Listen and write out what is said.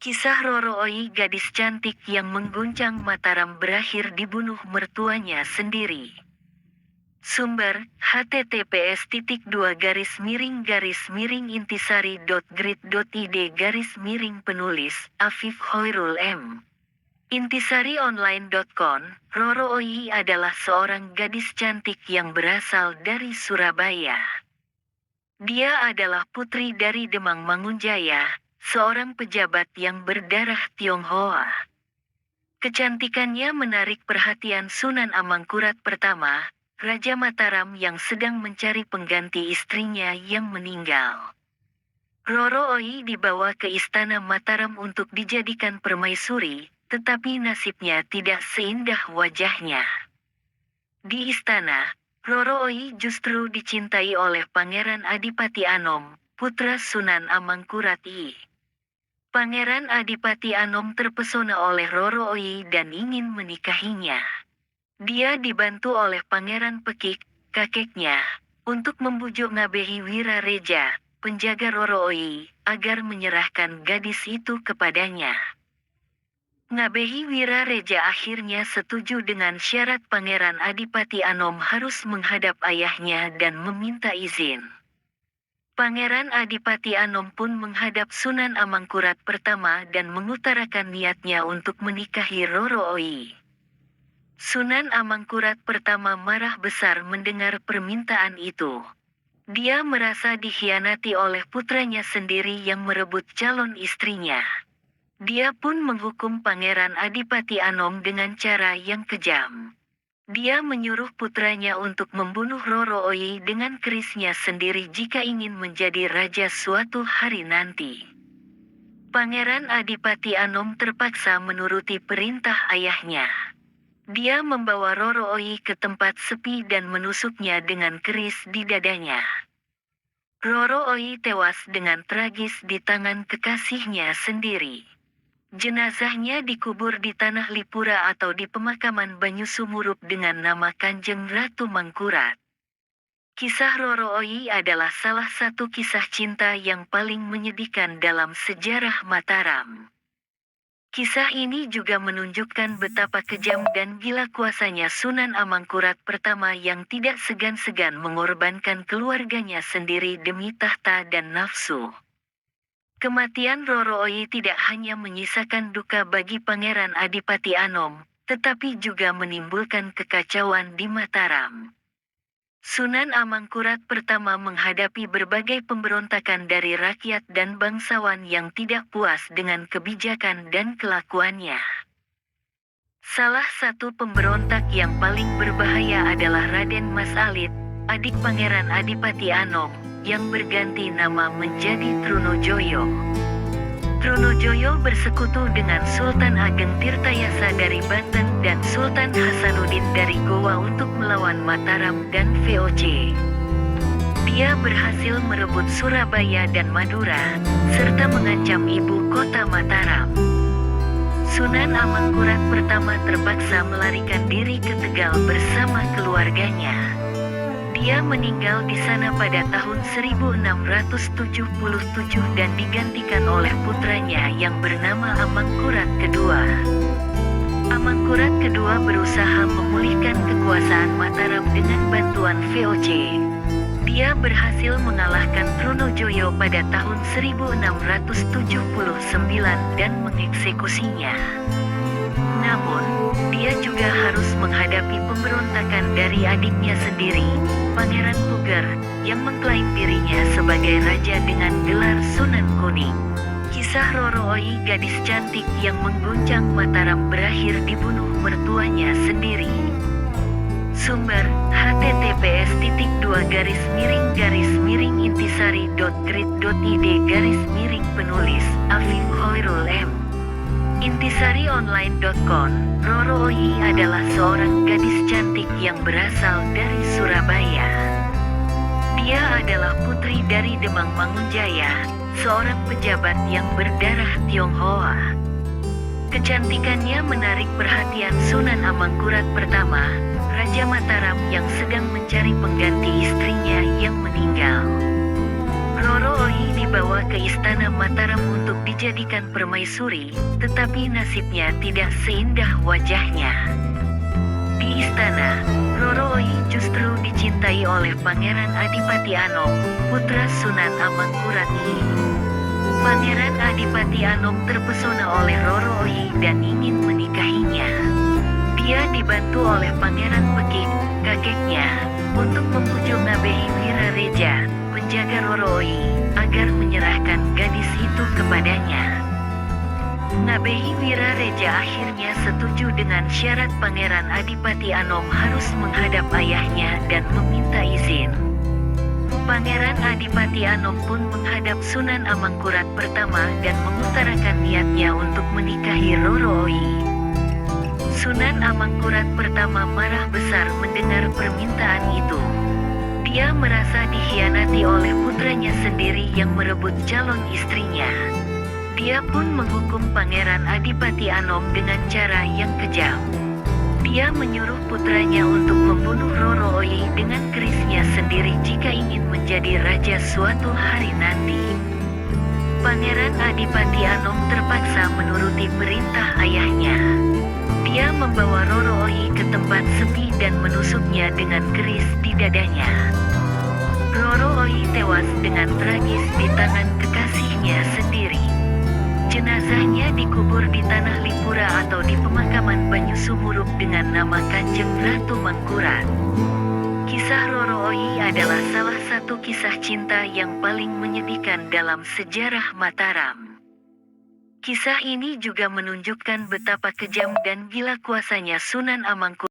Kisah Roro Oi, gadis cantik yang mengguncang Mataram, berakhir dibunuh mertuanya sendiri. Sumber, https://intisari.grid.id/, penulis, Afif Hoirul M. Intisarionline.com. Roro Oi adalah seorang gadis cantik yang berasal dari Surabaya. Dia adalah putri dari Demang Mangunjaya, seorang pejabat yang berdarah Tionghoa. Kecantikannya menarik perhatian Sunan Amangkurat pertama, Raja Mataram yang sedang mencari pengganti istrinya yang meninggal. Roro Oi dibawa ke istana Mataram untuk dijadikan permaisuri, tetapi nasibnya tidak seindah wajahnya. Di istana, Roro Oi justru dicintai oleh Pangeran Adipati Anom, putra Sunan Amangkurat I. Pangeran Adipati Anom terpesona oleh Roro Oi dan ingin menikahinya. Dia dibantu oleh Pangeran Pekik, kakeknya, untuk membujuk Ngabehi Wirareja, penjaga Roro Oi, agar menyerahkan gadis itu kepadanya. Ngabehi Wirareja akhirnya setuju dengan syarat Pangeran Adipati Anom harus menghadap ayahnya dan meminta izin. Pangeran Adipati Anom pun menghadap Sunan Amangkurat pertama dan mengutarakan niatnya untuk menikahi Roro Oi. Sunan Amangkurat pertama marah besar mendengar permintaan itu. Dia merasa dikhianati oleh putranya sendiri yang merebut calon istrinya. Dia pun menghukum Pangeran Adipati Anom dengan cara yang kejam. Dia menyuruh putranya untuk membunuh Roro Oi dengan kerisnya sendiri jika ingin menjadi raja suatu hari nanti. Pangeran Adipati Anom terpaksa menuruti perintah ayahnya. Dia membawa Roro Oi ke tempat sepi dan menusuknya dengan keris di dadanya. Roro Oi tewas dengan tragis di tangan kekasihnya sendiri. Jenazahnya dikubur di Tanah Lipura atau di pemakaman Banyu Sumurup dengan nama Kanjeng Ratu Mangkurat. Kisah Roro Oi adalah salah satu kisah cinta yang paling menyedihkan dalam sejarah Mataram. Kisah ini juga menunjukkan betapa kejam dan gila kuasanya Sunan Amangkurat pertama yang tidak segan-segan mengorbankan keluarganya sendiri demi tahta dan nafsu. Kematian Roro Oi tidak hanya menyisakan duka bagi Pangeran Adipati Anom, tetapi juga menimbulkan kekacauan di Mataram. Sunan Amangkurat pertama menghadapi berbagai pemberontakan dari rakyat dan bangsawan yang tidak puas dengan kebijakan dan kelakuannya. Salah satu pemberontak yang paling berbahaya adalah Raden Mas Alit, adik Pangeran Adipati Anom, yang berganti nama menjadi Trunojoyo. Trunojoyo bersekutu dengan Sultan Ageng Tirtayasa dari Banten dan Sultan Hasanuddin dari Gowa untuk melawan Mataram dan VOC. Dia berhasil merebut Surabaya dan Madura, serta mengancam ibu kota Mataram. Sunan Amangkurat pertama terpaksa melarikan diri ke Tegal bersama keluarganya. Dia meninggal di sana pada tahun 1677 dan digantikan oleh putranya yang bernama Amangkurat kedua. Amangkurat kedua berusaha memulihkan kekuasaan Mataram dengan bantuan VOC. Dia berhasil mengalahkan Trunojoyo pada tahun 1679 dan mengeksekusinya. Namun, dia juga harus menghadapi pemberontakan dari adiknya sendiri, Pangeran Puger, yang mengklaim dirinya sebagai raja dengan gelar Sunan Kuning. Kisah Roro Oi, gadis cantik yang mengguncang Mataram, berakhir dibunuh mertuanya sendiri. Sumber, https://intisari.grid.id/, penulis, Afif Hoirul M. Intisarionline.com. Roro Oi adalah seorang gadis cantik yang berasal dari Surabaya. Dia adalah putri dari Demang Mangunjaya, seorang pejabat yang berdarah Tionghoa. Kecantikannya menarik perhatian Sunan Amangkurat pertama, Raja Mataram yang sedang mencari pengganti istrinya yang meninggal. Roro Roro Ohi dibawa ke istana Mataram untuk dijadikan permaisuri, tetapi nasibnya tidak seindah wajahnya. Di istana, Roro Ohi justru dicintai oleh Pangeran Adipati Anom, putra Sunan Amangkurat. Pangeran Adipati Anom terpesona oleh Roro Ohi dan ingin menikahinya. Dia dibantu oleh Pangeran Pekik, kakeknya, untuk membujuk Ngabehi Wirareja, penjaga Roro Ohi, agar menyerahkan gadis itu kepadanya. Ngabehi Wirareja akhirnya setuju dengan syarat Pangeran Adipati Anom harus menghadap ayahnya dan meminta izin. Pangeran Adipati Anom pun menghadap Sunan Amangkurat pertama dan mengutarakan niatnya untuk menikahi Roro Ohi. Sunan Amangkurat pertama marah besar mendengar permintaan itu. Dia merasa dikhianati oleh putranya sendiri yang merebut calon istrinya. Dia pun menghukum Pangeran Adipati Anom dengan cara yang kejam. Dia menyuruh putranya untuk membunuh Roro Ohi dengan kerisnya sendiri jika ingin menjadi raja suatu hari nanti. Pangeran Adipati Anom terpaksa menuruti perintah ayahnya. Dia membawa Roro Ohi ke tempat sepi dan menusuknya dengan keris di dadanya. Roro Ohi tewas dengan tragis di tangan kekasihnya sendiri. Jenazahnya dikubur di Tanah Lipura atau di pemakaman Banyu Sumuruk dengan nama Kanjeng Ratu Mangkurat. Kisah Roro Ohi adalah salah satu kisah cinta yang paling menyedihkan dalam sejarah Mataram. Kisah ini juga menunjukkan betapa kejam dan gila kuasanya Sunan Amangkurat